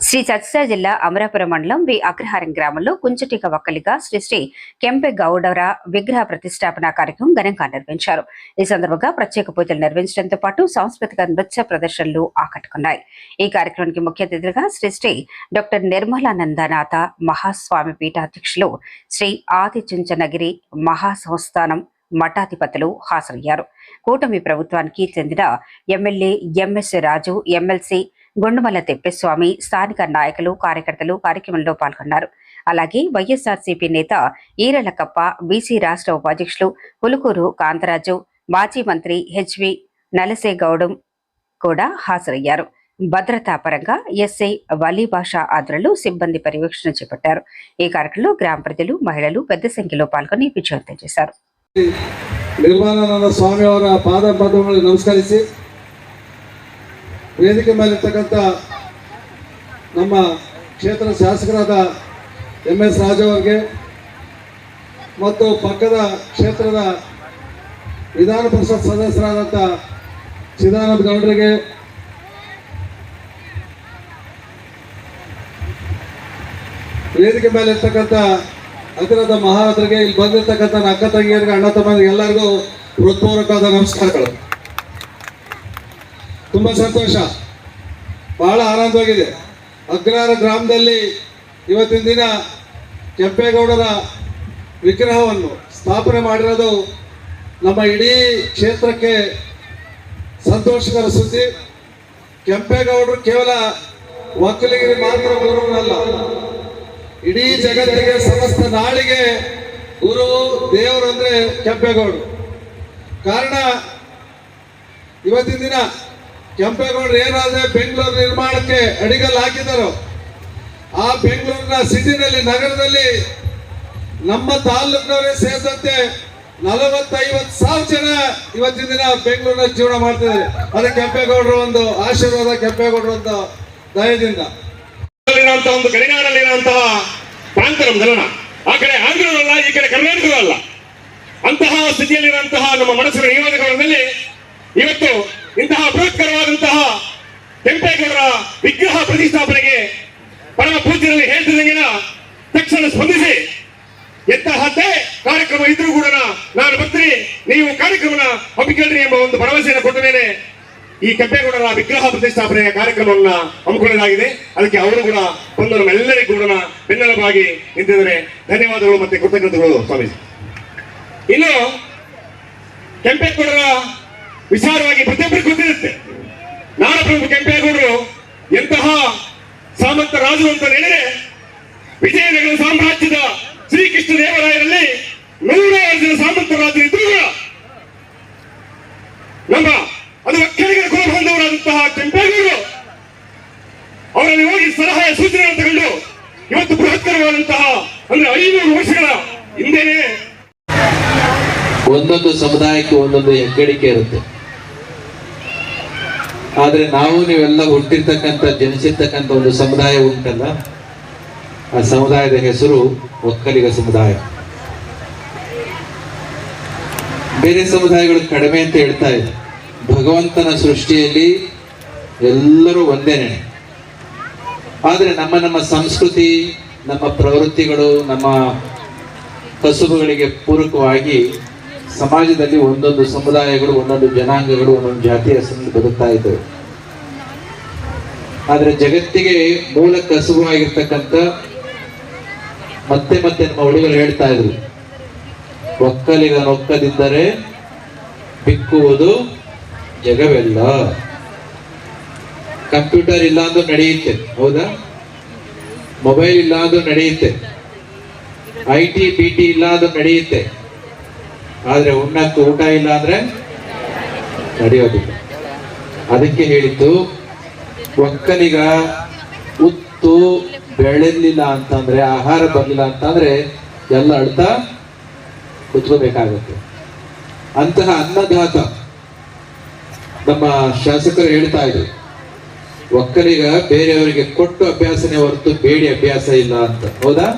శ్రీ సత్యసాయి జిల్లా అమరాపురం మండలం వి అగ్రహారం గ్రామంలో కుంచటిక వక్కలిగా శ్రీ కెంపె గౌడర విగ్రహ ప్రతిష్టాపన కార్యక్రమం ఘనంగా నిర్వహించారు. ఈ సందర్భంగా ప్రత్యేక పూజలు నిర్వహించడంతో పాటు సాంస్కృతిక నృత్య ప్రదర్శనలు ఆకట్టుకున్నాయి. ఈ కార్యక్రమానికి ముఖ్య అతిథిగా శ్రీ డాక్టర్ నిర్మలానందనాథ మహాస్వామి పీఠాధ్యక్షులు శ్రీ ఆదిచుంచనగిరి మహాసంస్థానం మఠాధిపతులు హాజరయ్యారు. కూటమి ప్రభుత్వానికి చెందిన ఎమ్మెల్యే ఎంఎస్ రాజు, ఎమ్మెల్సీ గుండుమల్ల తిప్పేస్వామి, స్థానిక నాయకులు, కార్యకర్తలు కార్యక్రమంలో పాల్గొన్నారు. అలాగే వైఎస్ఆర్సీపీ నేత ఈరెలకప్ప, బీసీ రాష్ట్ర ఉపాధ్యక్షులు పులుకూరు కాంతరాజు, మాజీ మంత్రి హెచ్వి నలసేగౌడం కూడా హాజరయ్యారు. భద్రతా పరంగా ఎస్ఐ వలీబాషా ఆధ్వర్యంలో సిబ్బంది పర్యవేక్షణ చేపట్టారు. ఈ కార్యక్రమంలో గ్రామ ప్రజలు, మహిళలు పెద్ద సంఖ్యలో పాల్గొని విజయవంతం చేశారు. ನಿರ್ಮಲಾನಂದ ಸ್ವಾಮಿಯವರ ಪಾದಪದ್ಮಗಳಿಗೆ ನಮಸ್ಕರಿಸಿ ವೇದಿಕೆ ಮೇಲಿರ್ತಕ್ಕಂಥ ನಮ್ಮ ಕ್ಷೇತ್ರ ಶಾಸಕರಾದ MS ರಾಜು ಅವರಿಗೆ ಮತ್ತು ಪಕ್ಕದ ಕ್ಷೇತ್ರದ ವಿಧಾನ ಪರಿಷತ್ ಸದಸ್ಯರಾದಂಥ ಚಿದಾನಂದ ಗೌಡರಿಗೆ, ವೇದಿಕೆ ಮೇಲಿರ್ತಕ್ಕಂಥ ಅತಿರಥ ಮಹಾರಥರಿಗೆ, ಇಲ್ಲಿ ಬಂದಿರ್ತಕ್ಕಂಥ ಅಕ್ಕ ತಂಗಿಯರಿಗೆ, ಅಣ್ಣ ತಮ್ಮರಿಗೆ ಎಲ್ಲರಿಗೂ ಹೃತ್ಪೂರ್ವಕವಾದ ನಮಸ್ಕಾರಗಳು. ತುಂಬ ಸಂತೋಷ, ಬಹಳ ಆನಂದವಾಗಿದೆ. ಅಗ್ರಹಾರ ಗ್ರಾಮದಲ್ಲಿ ಇವತ್ತಿನ ದಿನ ಕೆಂಪೇಗೌಡರ ವಿಗ್ರಹವನ್ನು ಸ್ಥಾಪನೆ ಮಾಡಿರೋದು ನಮ್ಮ ಇಡೀ ಕ್ಷೇತ್ರಕ್ಕೆ ಸಂತೋಷಕರ ಸುದ್ದಿ. ಕೆಂಪೇಗೌಡರು ಕೇವಲ ಒಕ್ಕಲಿಗರಿಗೆ ಮಾತ್ರ ಗುರುವಲ್ಲ, ಇಡೀ ಜಗತ್ತಿಗೆ, ಸಮಸ್ತ ನಾಡಿಗೆ ಗುರು, ದೇವರು ಅಂದ್ರೆ ಕೆಂಪೇಗೌಡರು. ಕಾರಣ ಇವತ್ತಿನ ದಿನ ಕೆಂಪೇಗೌಡರು ಏನಾದ್ರೆ ಬೆಂಗಳೂರು ನಿರ್ಮಾಣಕ್ಕೆ ಅಡಿಗಲ್ಲು ಹಾಕಿದಾರೋ, ಆ ಬೆಂಗಳೂರಿನ ಸಿಟಿನಲ್ಲಿ, ನಗರದಲ್ಲಿ ನಮ್ಮ ತಾಲೂಕಿನವರೇ ಸೇರಿದಂತೆ 40-50 ಸಾವಿರ ಜನ ಇವತ್ತಿನ ದಿನ ಬೆಂಗಳೂರಿನ ಜೀವನ ಮಾಡ್ತಿದ್ದಾರೆ. ಅದು ಕೆಂಪೇಗೌಡರ ಒಂದು ಆಶೀರ್ವಾದ, ಕೆಂಪೇಗೌಡರ ಒಂದು ದಯದಿಂದ. ಒಂದು ಗಡಿನಾಡಲ್ಲಿರುವಂತಹ ಪ್ರಾಂತ ನಮ್ದಲ್ಲ, ಆ ಕಡೆ ಆಂಧ್ರದಲ್ಲ, ಈ ಕಡೆ ಕರ್ನಾಟಕದಲ್ಲ. ಅಂತಹ ಸ್ಥಿತಿಯಲ್ಲಿರುವಂತಹ ನಮ್ಮ ಮನಸ್ಸಿನ ನಿಯೋಜಕರಲ್ಲಿ ಇವತ್ತು ಇಂತಹ ಬೃಹತ್ಕರವಾದಂತಹ ಕೆಂಪೇಗೌಡರ ವಿಗ್ರಹ ಪ್ರತಿಷ್ಠಾಪನೆಗೆ ಪರಮ ಪೂಜ್ಯರಲ್ಲಿ ಹೇಳ್ತಿದ್ದಂಗಿನ ತಕ್ಷಣ ಸ್ಪಂದಿಸಿ ಎಂತಹದ್ದೇ ಕಾರ್ಯಕ್ರಮ ಇದ್ರೂ ಕೂಡ ನಾನು ಬರ್ತೀನಿ, ನೀವು ಕಾರ್ಯಕ್ರಮನ ಹಮ್ಮಿಕೊಳ್ಳ್ರಿ ಎಂಬ ಒಂದು ಭರವಸೆಯನ್ನು ಕೊಟ್ಟ ಮೇಲೆ ಈ ಕೆಂಪೇಗೌಡರ ವಿಗ್ರಹ ಪ್ರತಿಷ್ಠಾಪನೆಯ ಕಾರ್ಯಕ್ರಮವನ್ನು ಹಮ್ಮಿಕೊಳ್ಳಲಾಗಿದೆ. ಅದಕ್ಕೆ ಅವರು ಕೂಡ ಬಂದು ನಮ್ಮೆಲ್ಲರಿಗೂ ಕೂಡ ಬೆನ್ನೆಲುಬಾಗಿ ನಿಂತಿದ್ದಾರೆ. ಧನ್ಯವಾದಗಳು ಮತ್ತೆ ಕೃತಜ್ಞತೆಗಳು ಸ್ವಾಮೀಜಿ. ಇನ್ನು ಕೆಂಪೇಗೌಡರ ವಿಚಾರವಾಗಿ ಪ್ರತಿಯೊಬ್ಬರಿಗೆ ಗೊತ್ತಿರುತ್ತೆ. ನಾಡಪ್ರಭು ಕೆಂಪೇಗೌಡರು ಎಂತಹ ಸಾಮಂತ ರಾಜು ಅಂತ ಹೇಳಿದರೆ, ವಿಜಯನಗರ ಸಾಮ್ರಾಜ್ಯದ ಶ್ರೀಕೃಷ್ಣ ದೇವರಾಯರಲ್ಲಿ 100 ವರ್ಷದ ಸಾಮಂತ ರಾಜರು ಇದ್ರೂ ಕೂಡ ನಮ್ಮ ಅದು ಒಕ್ಕಲಿಗರ ಕುಲಬಂಧವರಾದಂತಹ ಕೆಂಪೇಗೌಡರು ಅವರಲ್ಲಿ ಹೋಗಿ ಸಲಹೆ ಸೂಚನೆಗಳನ್ನು ತಗೊಂಡು ಇವತ್ತು ಬೃಹತ್ಕರವಾದಂತಹ ಅಂದ್ರೆ 500 ವರ್ಷಗಳ ಹಿಂದೆಯೇ ಒಂದೊಂದು ಸಮುದಾಯಕ್ಕೆ ಒಂದೊಂದು ಹೆಗ್ಗಳಿಕೆ ಇರುತ್ತೆ. ಆದ್ರೆ ನಾವು ನೀವೆಲ್ಲ ಹುಟ್ಟಿರ್ತಕ್ಕಂಥ, ಜನಿಸಿರ್ತಕ್ಕಂಥ ಒಂದು ಸಮುದಾಯ ಉಂಟಲ್ಲ, ಆ ಸಮುದಾಯದ ಹೆಸರು ಒಕ್ಕಲಿಗ ಸಮುದಾಯ. ಬೇರೆ ಸಮುದಾಯಗಳು ಕಡಿಮೆ ಅಂತ ಹೇಳ್ತಾ ಇದೆ. ಭಗವಂತನ ಸೃಷ್ಟಿಯಲ್ಲಿ ಎಲ್ಲರೂ ಒಂದೇನೆ. ಆದರೆ ನಮ್ಮ ಸಂಸ್ಕೃತಿ, ನಮ್ಮ ಪ್ರವೃತ್ತಿಗಳು, ನಮ್ಮ ಕಸುಬುಗಳಿಗೆ ಪೂರಕವಾಗಿ ಸಮಾಜದಲ್ಲಿ ಒಂದೊಂದು ಸಮುದಾಯಗಳು, ಒಂದೊಂದು ಜನಾಂಗಗಳು, ಒಂದೊಂದು ಜಾತಿಯ ಹೆಸರಿನಲ್ಲಿ ಬದುಕ್ತಾ ಇದ್ದವು. ಆದರೆ ಜಗತ್ತಿಗೆ ಮೂಲ ಕಸುಬು ಆಗಿರ್ತಕ್ಕಂಥ ಮತ್ತೆ ನಮ್ಮ ಹುಡುಗರು ಹೇಳ್ತಾ ಇದ್ರು, ಒಕ್ಕಲಿಗನೊಕ್ಕದಿದ್ದರೆ ಬಿಕ್ಕುವುದು ಜಗವೆಲ್ಲ. ಕಂಪ್ಯೂಟರ್ ಇಲ್ಲ ಅಂದ್ರೂ ನಡೆಯುತ್ತೆ, ಹೌದಾ? ಮೊಬೈಲ್ ಇಲ್ಲ ಅಂದ್ರೂ ನಡೆಯುತ್ತೆ, IT BT ಇಲ್ಲ ಅಂದ್ರೂ ನಡೆಯುತ್ತೆ. ಆದ್ರೆ ಉಣ್ಣಕ್ಕೆ ಊಟ ಇಲ್ಲ ಅಂದ್ರೆ ನಡೆಯೋದಿಲ್ಲ. ಅದಕ್ಕೆ ಹೇಳಿದ್ದು, ಒಕ್ಕಲಿಗ ಉತ್ತು ಬೆಳೆಲಿಲ್ಲ ಅಂತಂದ್ರೆ, ಆಹಾರ ಬರಲಿಲ್ಲ ಅಂತಂದ್ರೆ ಎಲ್ಲ ಅಳ್ತಾ ಕುತ್ಕೋಬೇಕಾಗುತ್ತೆ. ಅಂತಹ ಅನ್ನದಾತ ನಮ್ಮ ಶಾಸಕರು ಹೇಳ್ತಾ ಇದ್ರು, ಒಕ್ಕಲಿಗ ಬೇರೆಯವರಿಗೆ ಕೊಟ್ಟು ಅಭ್ಯಾಸನೇ ಹೊರತು ಬೇಡಿ ಅಭ್ಯಾಸ ಇಲ್ಲ ಅಂತ, ಹೌದಾ?